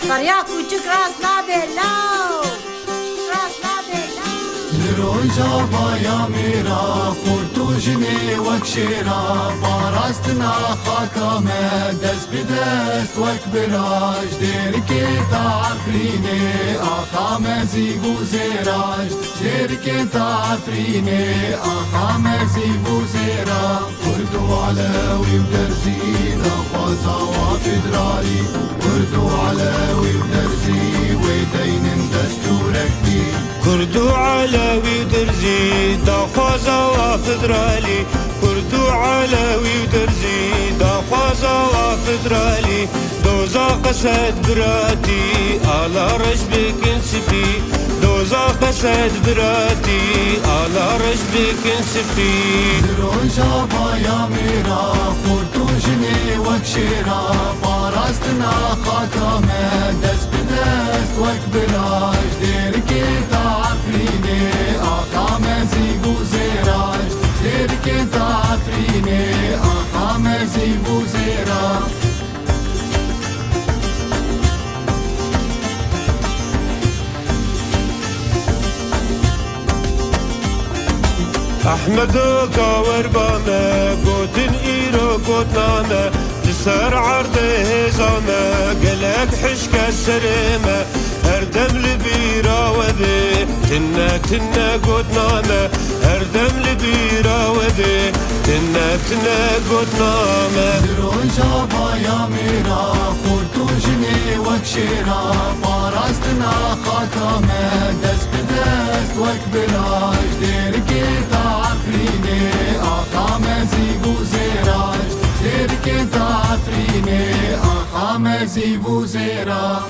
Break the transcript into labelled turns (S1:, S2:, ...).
S1: Karya küçük rast nabellav. Rast nabellav.
S2: Roja baya mera khurtu jine wak shera barastna khaka me dest bidest wak biraj der ke ta'frine akha me zigu zeraj der ke ta'frine akha me zigu zera kurdu alawi bderzi khwaza wa fidrali kurdu alawi bderzi ويدين دستورك
S3: كردو علوي درزي داخوازا وفدرالي كردو علوي درزي داخوازا وفدرالي دوزا قسد براتي على رجبك انسفي دوزا قسد براتي على رجبك انسفي
S2: روجا بايا ميرا خورتو جني وكشيرا باراستنا خاكا دست بدست وك براج ديركي تعفريني آخا مزيقو زيراج ديركي تعفريني آخا مزيقو زيراج
S3: أحمدو كاوربانا قوتن إيرو قوتنانا لسر عرض هزانا قلق حشك السريمة هردم لبيرا وذي تنا قوتنانا هردم لبيرا وذي تنا قوتنانا
S2: روجا بايا ميرا خورتو جني وكشيرا باراستنا خاكا دست بدست وك براج ديركي تعفريني آخا مزيقو زيراج ديركي تعفريني آخا مزيقو زيراج